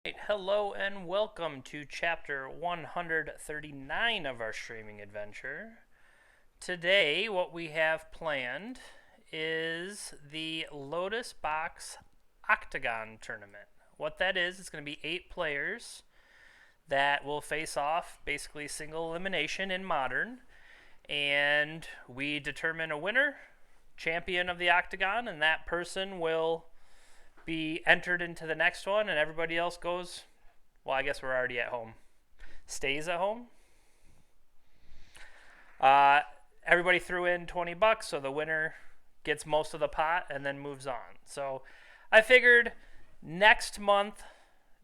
Hello and welcome to chapter 139 of our streaming adventure. Today, what we have planned is the LotusBox Octagon tournament. What that is, it's going to be 8 players that will face off, basically single elimination in Modern, and we determine a winner, champion of the Octagon, and that person will be entered into the next one, and everybody else goes. Well, I guess we're already at home. Stays at home. Uh, Everybody threw in $20, so the winner gets most of the pot and then moves on. So I figured next month,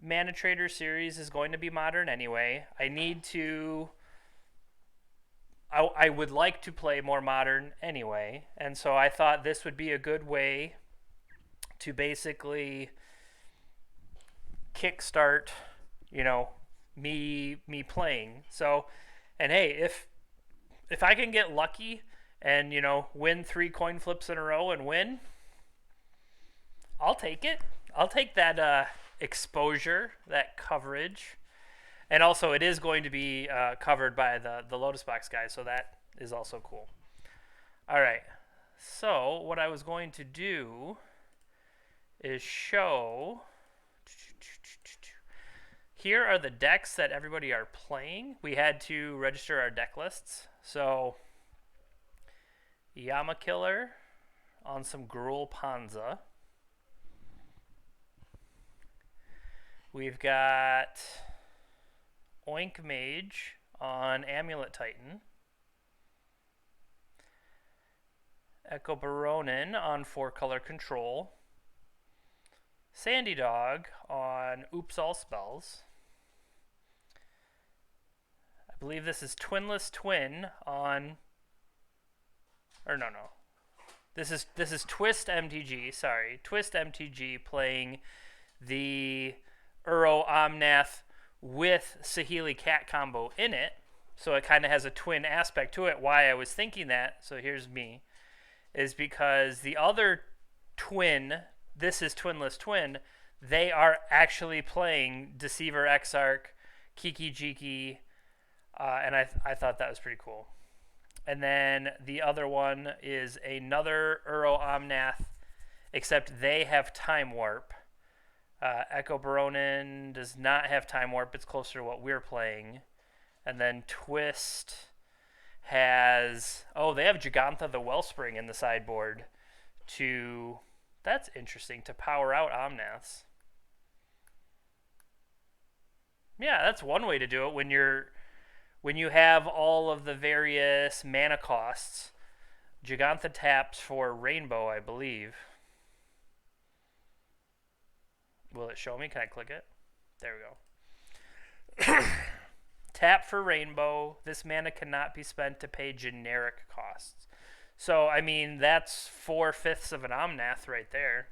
Mana Trader Series is going to be Modern anyway. I would like to play more Modern anyway, and so I thought this would be a good way to basically kickstart, me playing. So, and hey, if I can get lucky and win 3 coin flips in a row and win, I'll take it. I'll take that exposure, that coverage, and also it is going to be covered by the LotusBox guys, so that is also cool. All right. So what I was going to do is show. Here are the decks that everybody are playing. We had to register our deck lists. So, Yama Killer on some Gruul Panza. We've got Oink Mage on Amulet Titan. Echo Baronin on 4-color Control. Sandy Dog on Oops All Spells. I believe this is Twinless Twin on, or no. This is Twist MTG. Sorry, Twist MTG playing the Uro Omnath with Saheeli Cat combo in it, so it kind of has a twin aspect to it. Why I was thinking that, so here's me, is because the other twin, this is Twinless Twin, they are actually playing Deceiver Exarch, Kiki Jiki, and I thought that was pretty cool. And then the other one is another Uro Omnath, except they have Time Warp. Echo Baronin does not have Time Warp. It's closer to what we're playing. And then Twist has... Oh, they have Gigantha the Wellspring in the sideboard to... That's interesting, to power out Omnaths. Yeah, that's one way to do it when you have all of the various mana costs. Gigantha taps for Rainbow, I believe. Will it show me? Can I click it? There we go. Tap for Rainbow. This mana cannot be spent to pay generic costs. So, I mean, that's 4/5 of an Omnath right there.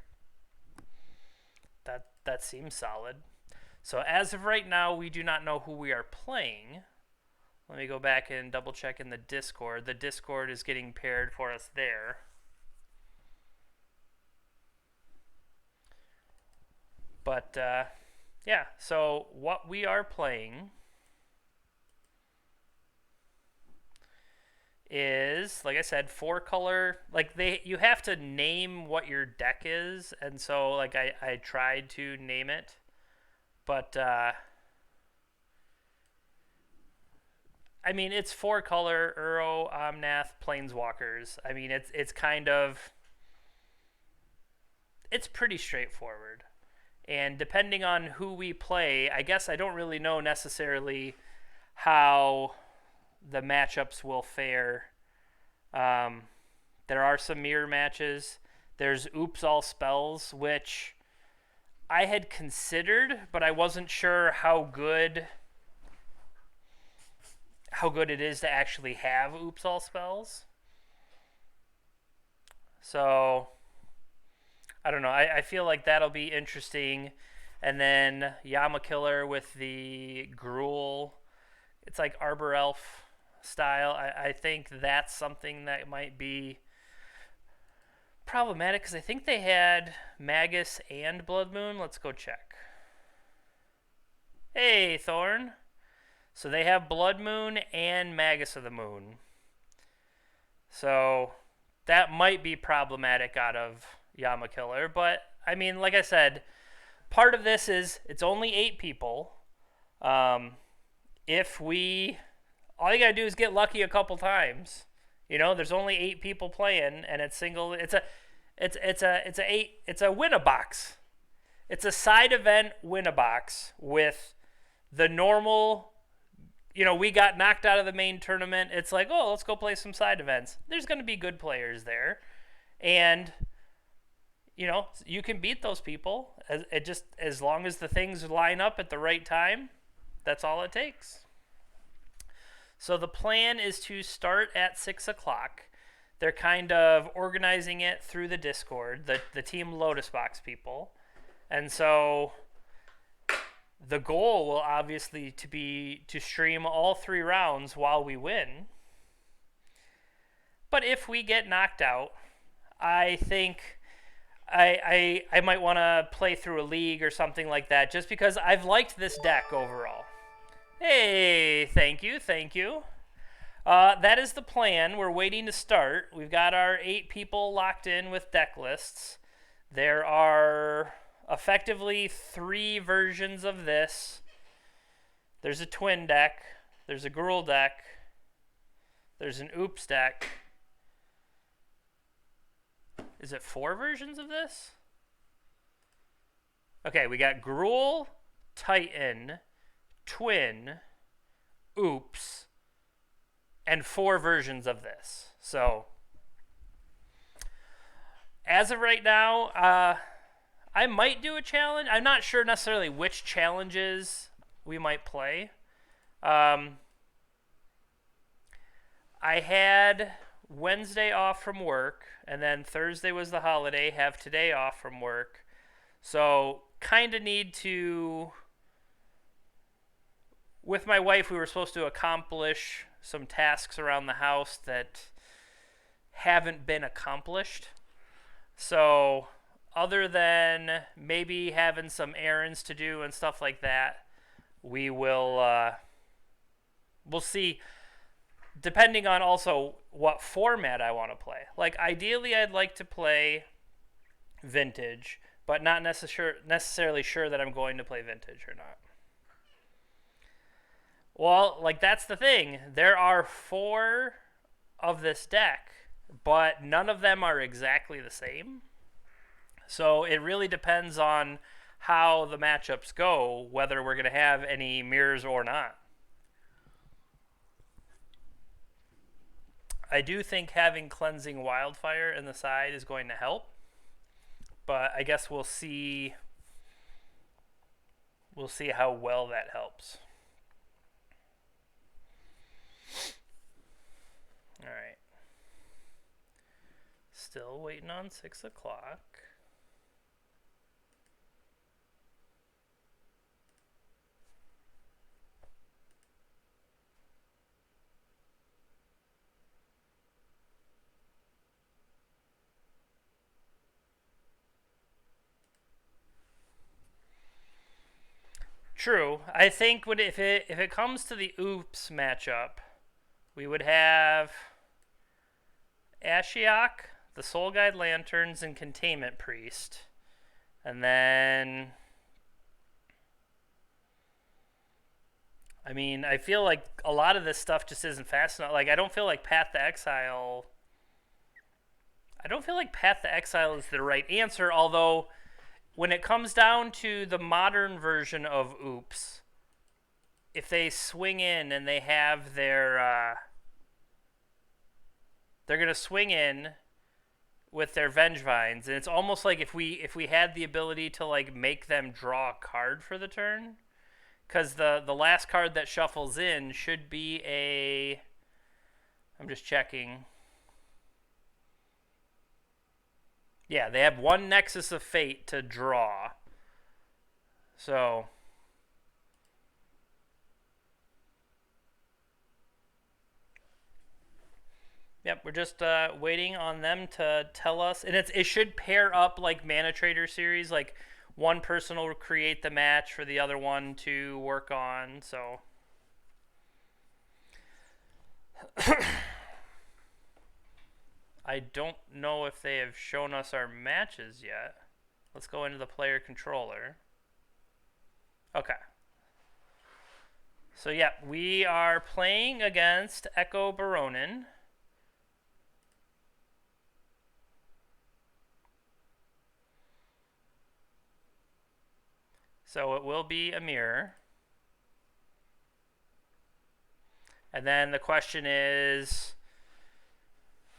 That seems solid. So, as of right now, we do not know who we are playing. Let me go back and double check in the Discord. The Discord is getting paired for us there. But, yeah, so what we are playing is, like I said, 4-color. Like, you have to name what your deck is, and so, like, I tried to name it, but, I mean, it's 4-color Uro, Omnath, Planeswalkers. I mean, it's kind of... It's pretty straightforward. And depending on who we play, I guess I don't really know necessarily how the matchups will fare. There are some mirror matches. There's Oops All Spells, which I had considered, but I wasn't sure how good it is to actually have Oops All Spells. So, I don't know. I feel like that'll be interesting. And then Yama Killer with the Gruul. It's like Arbor Elf style. I think that's something that might be problematic because I think they had Magus and Blood Moon. Let's go check. Hey, Thorn. So they have Blood Moon and Magus of the Moon. So that might be problematic out of Yama Killer. But, I mean, like I said, part of this is it's only 8 people. Um, if we... All you gotta do is get lucky a couple times. You know, there's only 8 people playing, and it's single. It's a win-a-box. It's a side event win-a-box with the normal. You know, we got knocked out of the main tournament. It's like, oh, let's go play some side events. There's going to be good players there, and you know, you can beat those people. As long as the things line up at the right time, that's all it takes. So the plan is to start at 6 o'clock. They're kind of organizing it through the Discord, the Team LotusBox people. And so the goal will obviously be to stream all 3 rounds while we win. But if we get knocked out, I think I might want to play through a league or something like that, just because I've liked this deck overall. Hey, thank you. That is the plan. We're waiting to start. We've got our 8 people locked in with deck lists. There are effectively 3 versions of this. There's a twin deck. There's a girl deck. There's an oops deck. Is it 4 versions of this? Okay, we got Gruul, Titan, Twin, Oops, and 4 versions of this. So, as of right now, I might do a challenge. I'm not sure necessarily which challenges we might play. I had Wednesday off from work, and then Thursday was the holiday, have today off from work. So, kind of need to... With my wife, we were supposed to accomplish some tasks around the house that haven't been accomplished. So, other than maybe having some errands to do and stuff like that, we'll see, depending on also what format I want to play. Like, ideally, I'd like to play Vintage, but not necessarily sure that I'm going to play Vintage or not. Well, like, that's the thing. There are 4 of this deck, but none of them are exactly the same. So it really depends on how the matchups go, whether we're going to have any mirrors or not. I do think having Cleansing Wildfire in the side is going to help, but I guess we'll see how well that helps. All right. Still waiting on 6 o'clock. True. I think if it comes to the Oops matchup, we would have Ashiok, the Soul Guide Lanterns, and Containment Priest. And then, I mean, I feel like a lot of this stuff just isn't fast enough. Like, I don't feel like Path to Exile is the right answer, although when it comes down to the modern version of Oops, if they swing in and they have their they're going to swing in with their Vengevines, and it's almost like if we had the ability to, like, make them draw a card for the turn, because the last card that shuffles in should be a... I'm just checking. Yeah, they have 1 Nexus of Fate to draw. So... Yep, we're just waiting on them to tell us. And it should pair up like Mana Trader series. Like, one person will create the match for the other one to work on. So I don't know if they have shown us our matches yet. Let's go into the player controller. Okay. So yeah, we are playing against Echo Baronin. So it will be a mirror. And then the question is,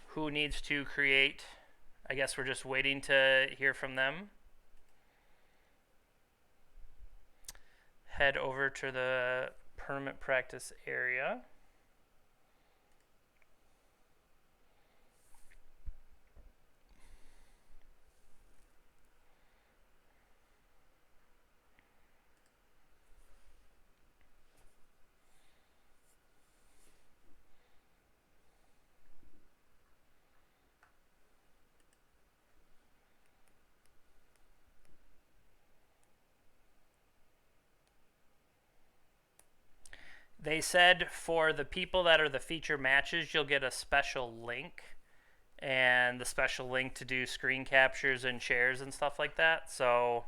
who needs to create? I guess we're just waiting to hear from them. Head over to the permit practice area. They said for the people that are the feature matches, you'll get a special link, and the special link to do screen captures and shares and stuff like that. So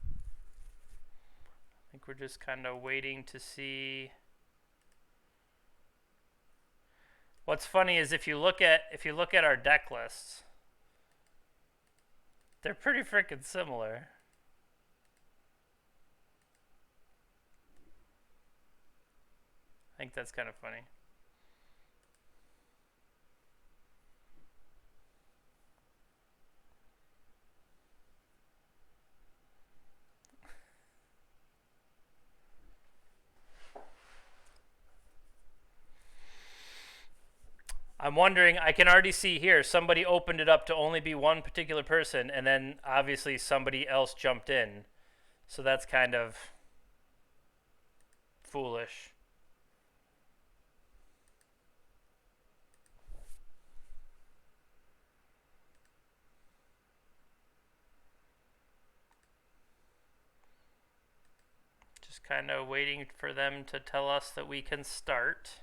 I think we're just kind of waiting to see. What's funny is if you look at our deck lists, they're pretty freaking similar. I think that's kind of funny. I'm wondering, I can already see here, somebody opened it up to only be one particular person, and then obviously somebody else jumped in. So that's kind of foolish. Just kind of waiting for them to tell us that we can start.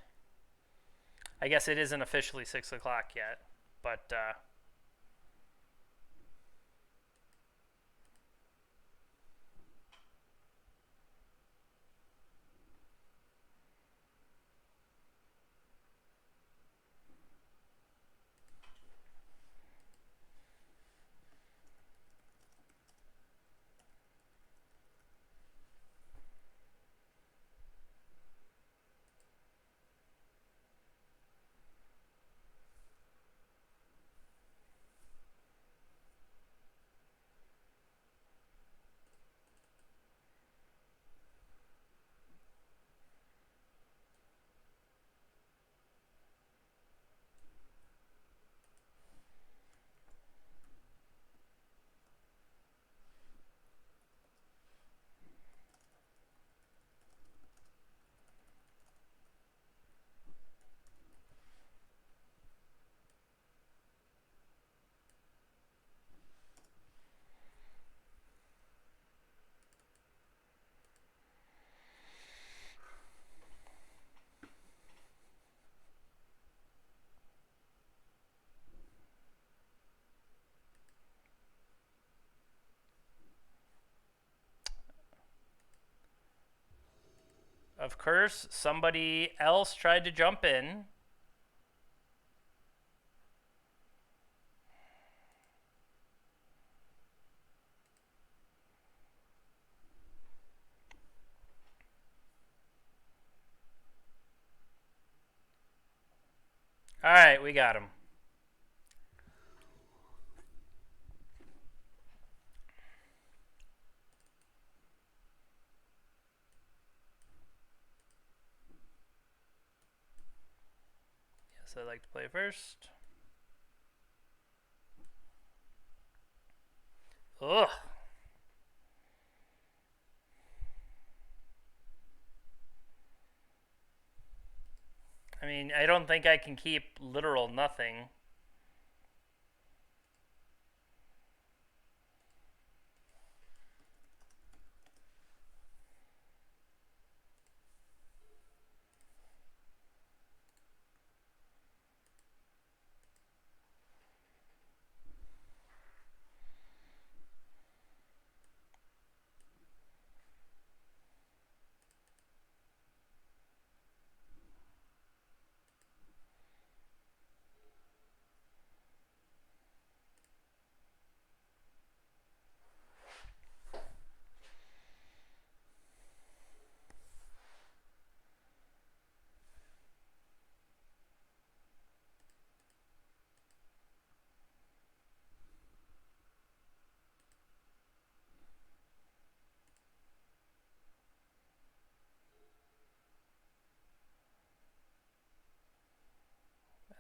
I guess it isn't officially 6 o'clock yet, but of course, somebody else tried to jump in. All right, we got him. Yes, I'd like to play first. Ugh. I mean, mean, I don't think I can keep literal nothing.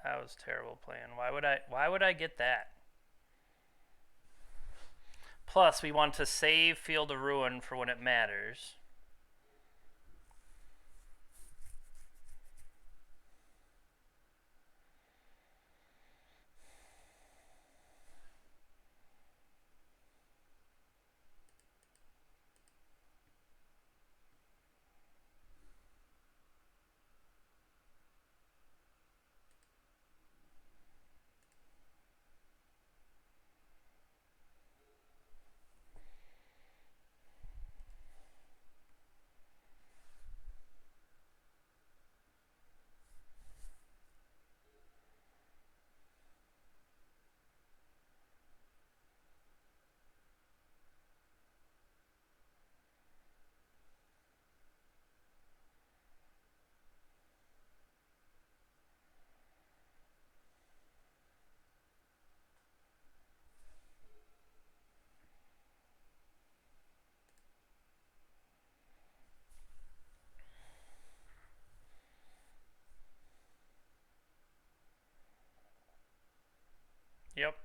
That was terrible plan. Why would I get that? Plus, we want to save Field of Ruin for when it matters. Yep.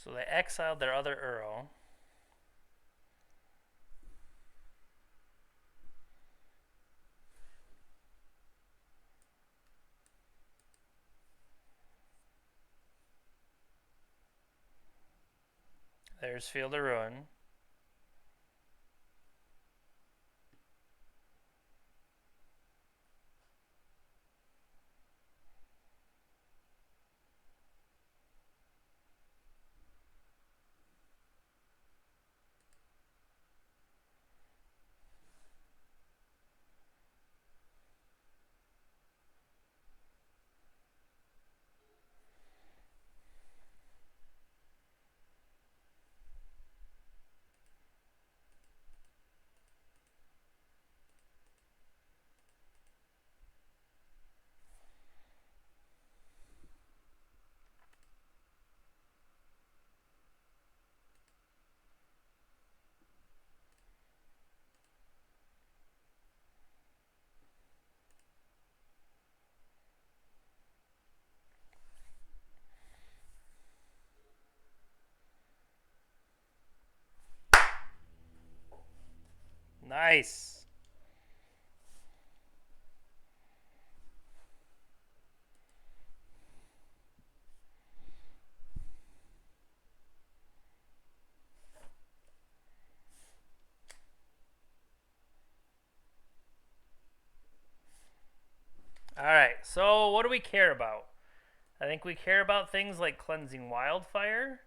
So they exiled their other Earl. There's Field of Ruin. Nice. All right, so what do we care about? I think we care about things like cleansing wildfire.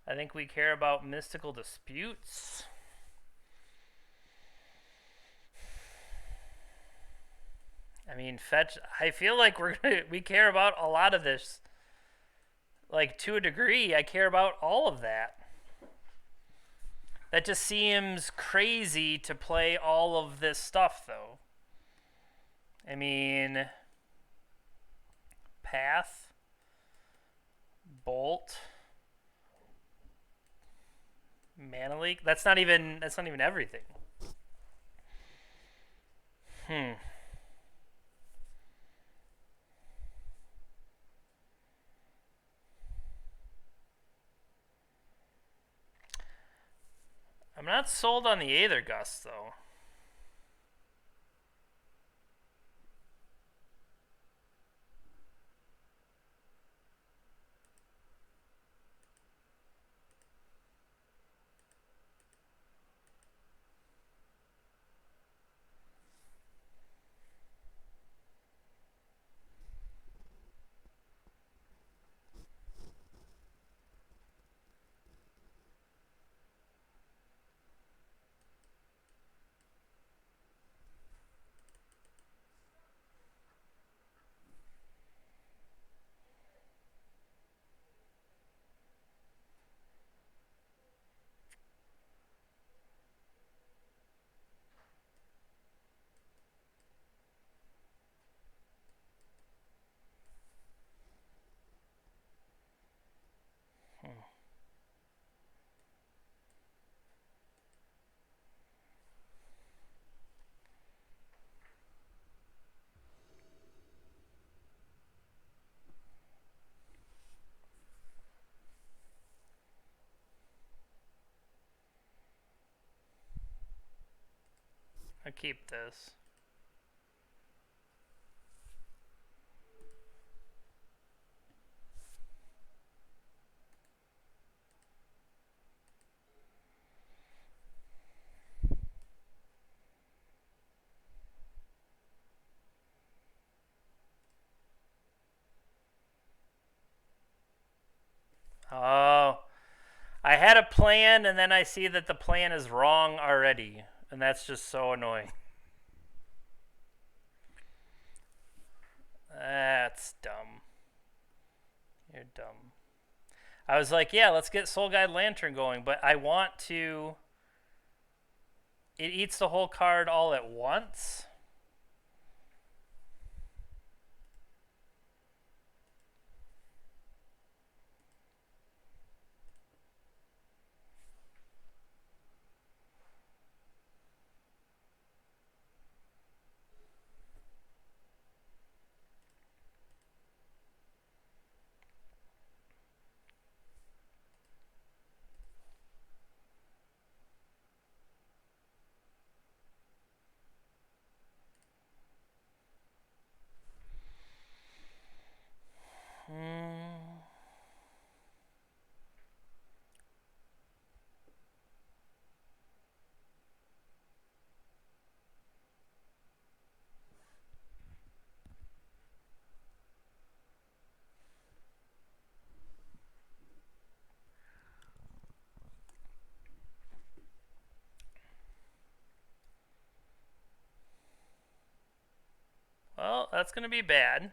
I think we care about mystical disputes. I mean, fetch. I feel like we care about a lot of this. Like to a degree, I care about all of that. That just seems crazy to play all of this stuff, though. I mean, path, bolt, mana leak. That's not even everything. Hmm. I'm not sold on the Aether Gust, though. I keep this. Oh, I had a plan and then I see that the plan is wrong already. And that's just so annoying. That's dumb. You're dumb. I was like, yeah, let's get Soul Guide Lantern going, but I want to. It eats the whole card all at once. Well, that's going to be bad.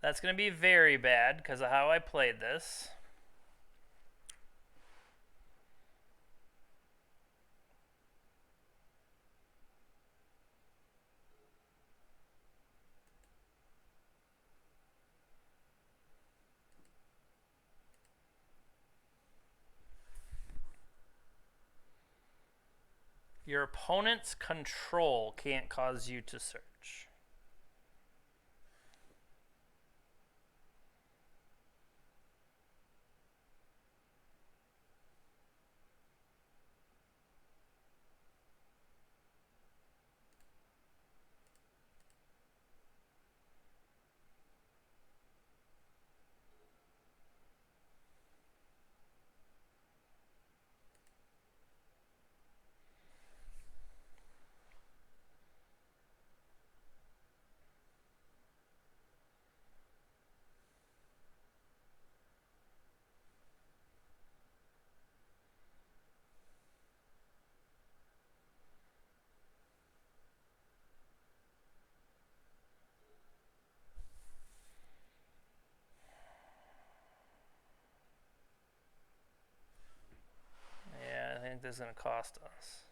That's going to be very bad because of how I played this. Your opponent's control can't cause you to search. this is going to cost us.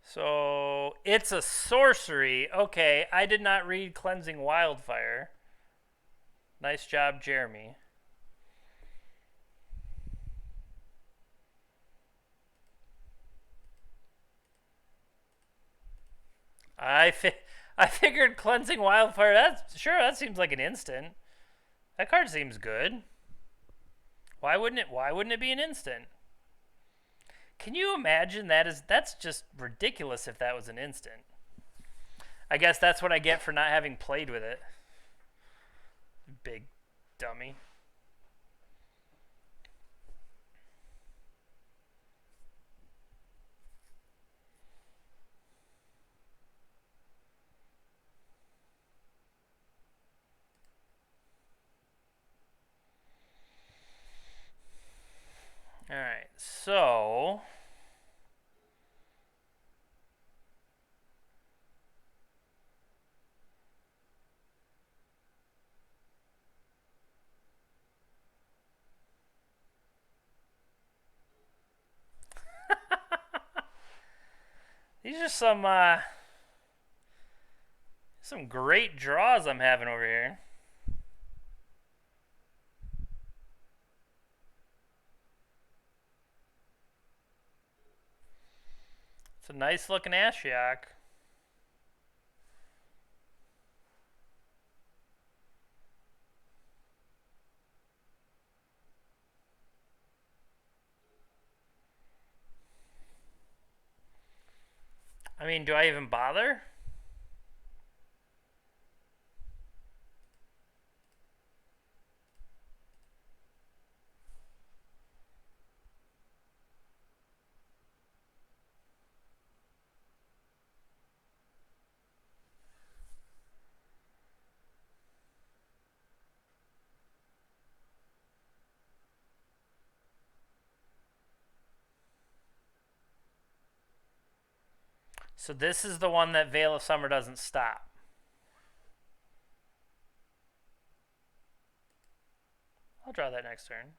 So it's a sorcery. Okay, I did not read Cleansing Wildfire. Nice job, Jeremy. I figured Cleansing Wildfire. That seems like an instant. That card seems good. Why wouldn't it? Why wouldn't it be an instant? Can you imagine that's just ridiculous if that was an instant. I guess that's what I get for not having played with it. Big dummy. All right, so these are some great draws I'm having over here. It's a nice looking Ashiok. I mean, do I even bother? So this is the one that Veil of Summer doesn't stop. I'll draw that next turn.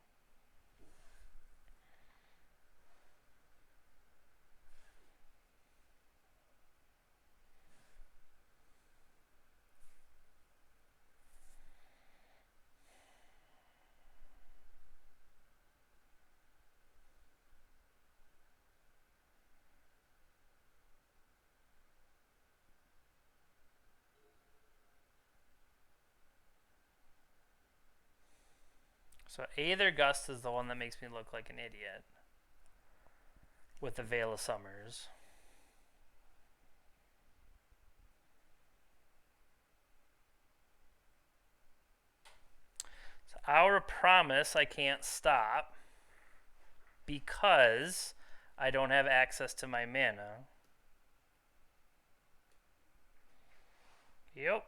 So Aether Gust is the one that makes me look like an idiot with the Veil of Summers. So Our Promise I can't stop because I don't have access to my mana. Yep.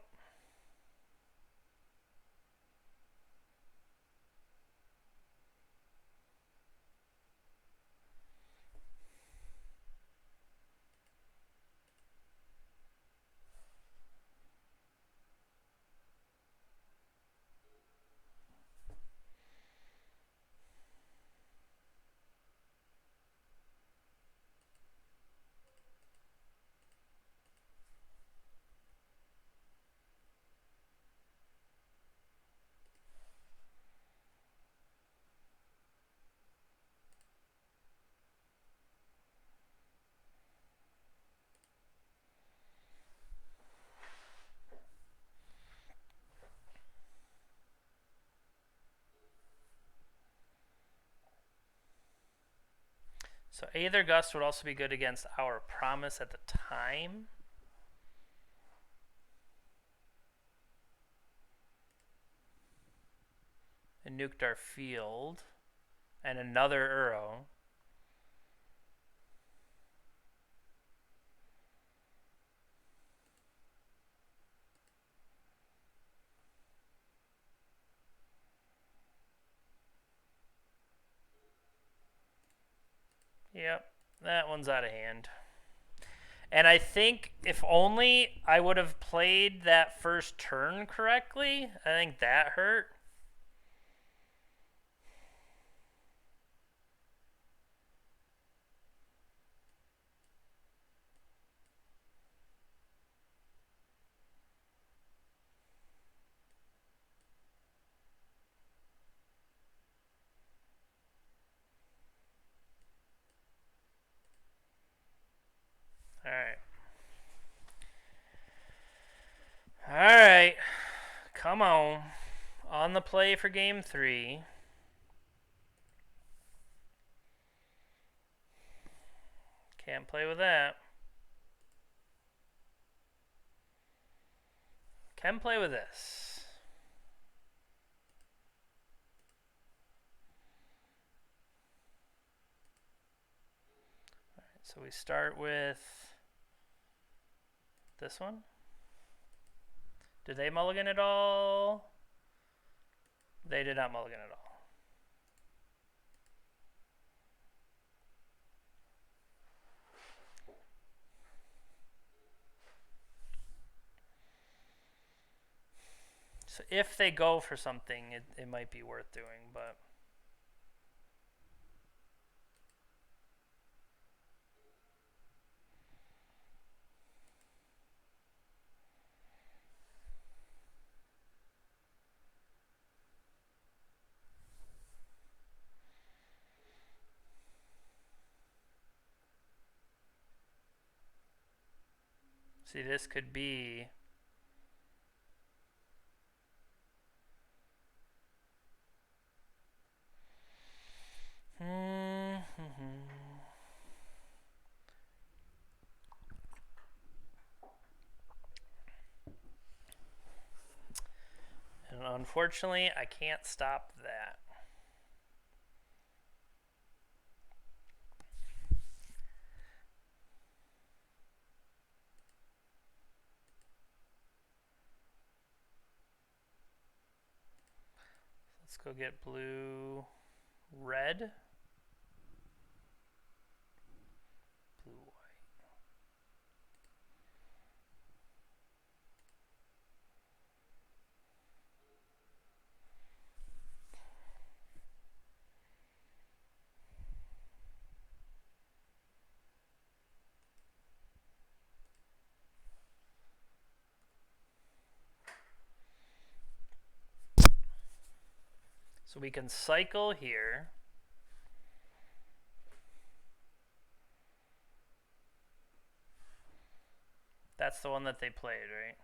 So Aether Gust would also be good against Our Promise at the time. And nuked our field. And another Uro. Yep, that one's out of hand. And I think if only I would have played that first turn correctly, I think that hurt. All right. All right. Come on. On the play for game 3. Can't play with that. Can play with this. All right, so we start with this one. Did they mulligan at all? They did not mulligan at all. So if they go for something, it might be worth doing, but... See, this could be... And unfortunately, I can't stop that. Let's go get blue, red, blue, white. So we can cycle here. That's the one that they played, right?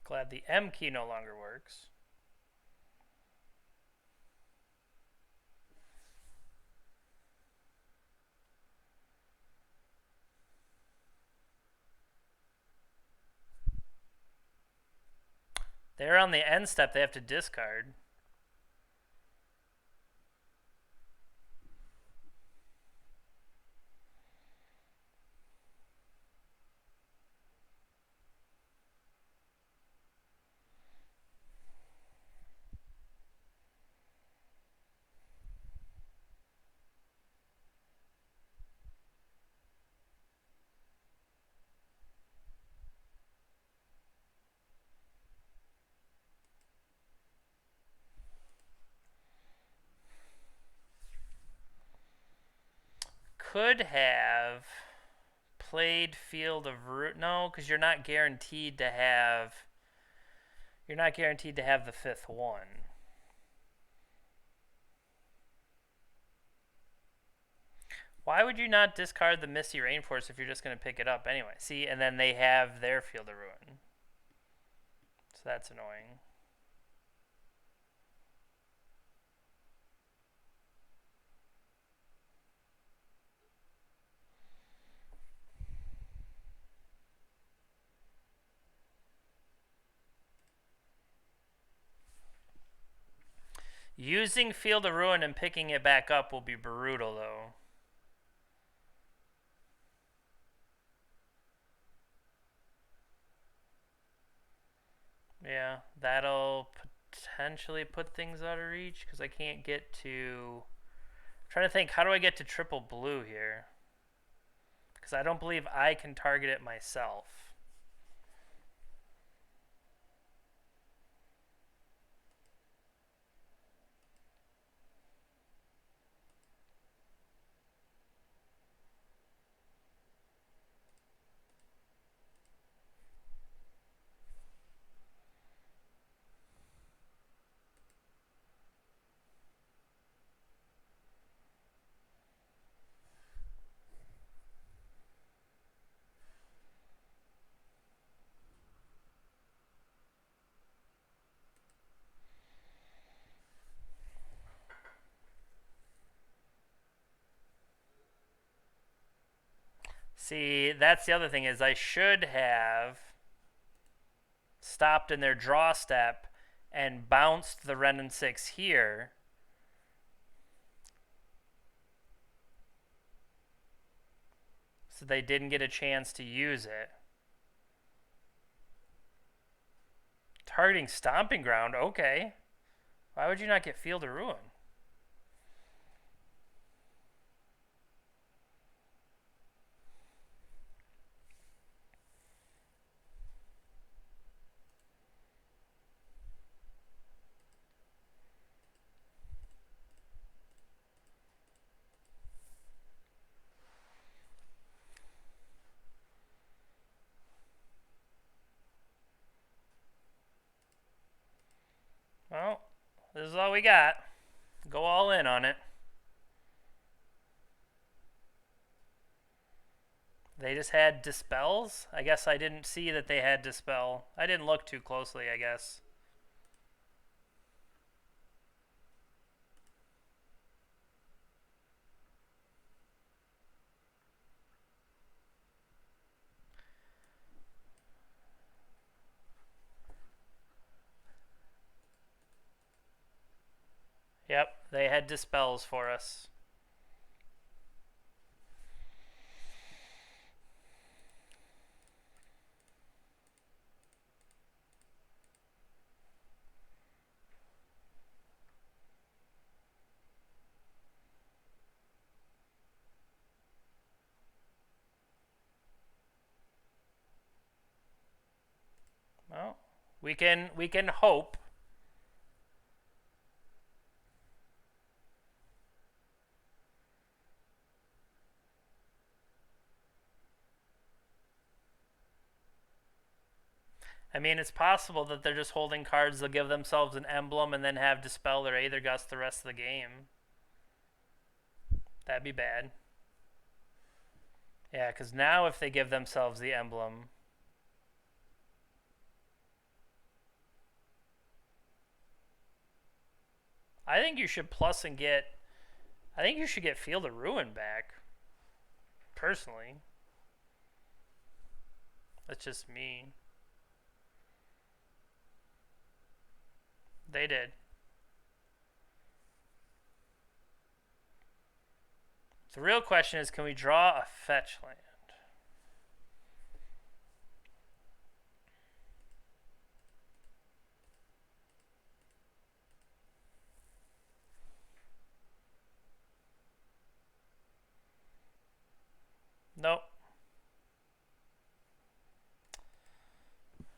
Glad the M key no longer works. They're on the end step, they have to discard. Could have played Field of Ruin. No, because you're not guaranteed to have. You're not guaranteed to have the 5th one. Why would you not discard the Misty Rainforest if you're just going to pick it up anyway? See, and then they have their Field of Ruin. So that's annoying. Using Field of Ruin and picking it back up will be brutal, though. Yeah, that'll potentially put things out of reach because I can't get to... I'm trying to think, how do I get to triple blue here? Because I don't believe I can target it myself. See, that's the other thing is I should have stopped in their draw step and bounced the Renin 6 here. So they didn't get a chance to use it. Targeting Stomping Ground, okay. Why would you not get Field of Ruin? Well, this is all we got. Go all in on it. They just had Dispels? I guess I didn't see that they had Dispel. I didn't look too closely, I guess. Yep, they had Dispels for us. Well, we can hope. I mean, it's possible that they're just holding cards. They'll give themselves an emblem and then have Dispel or Aether Gust the rest of the game. That'd be bad. Yeah, because now if they give themselves the emblem... I think you should plus and get... I think you should get Field of Ruin back. Personally. That's just me. They did. The real question is, can we draw a fetch land? Nope.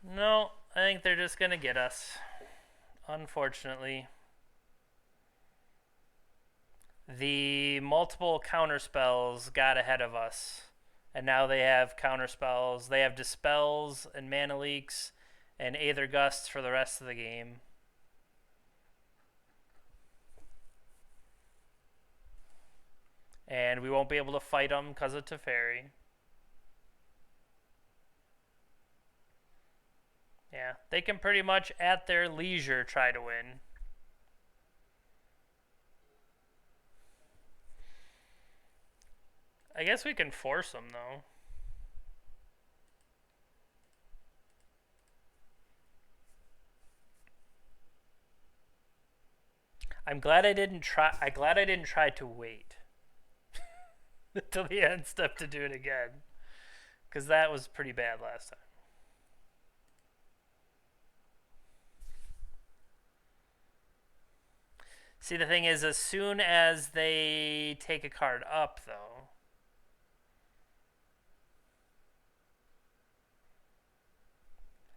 No, I think they're just going to get us. Unfortunately. The multiple counterspells got ahead of us. And now they have counterspells. They have Dispels and Mana Leaks and Aether Gusts for the rest of the game. And we won't be able to fight them because of Teferi. Yeah, they can pretty much at their leisure try to win. I guess we can force them, though. I'm glad I didn't try. I'm glad I didn't try to wait until the end step to do it again, because that was pretty bad last time. See, the thing is, as soon as they take a card up, though,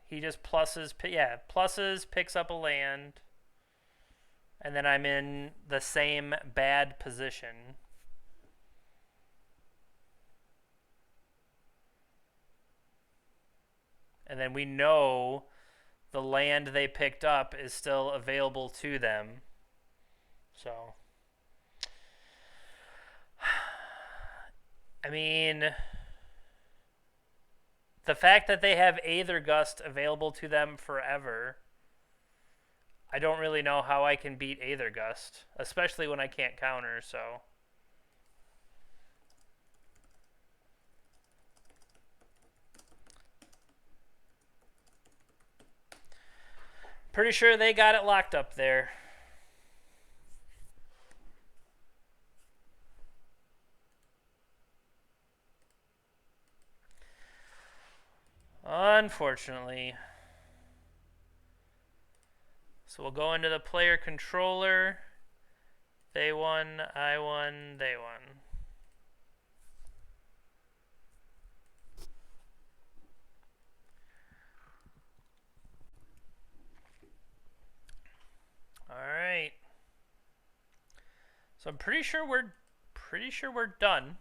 he just pluses. Yeah, pluses, picks up a land, and then I'm in the same bad position. And then we know the land they picked up is still available to them. So, I mean, the fact that they have Aether Gust available to them forever, I don't really know how I can beat Aether Gust, especially when I can't counter, so. Pretty sure they got it locked up there. Unfortunately. So we'll go into the player controller. They won, I won, they won. All right. So I'm pretty sure we're done.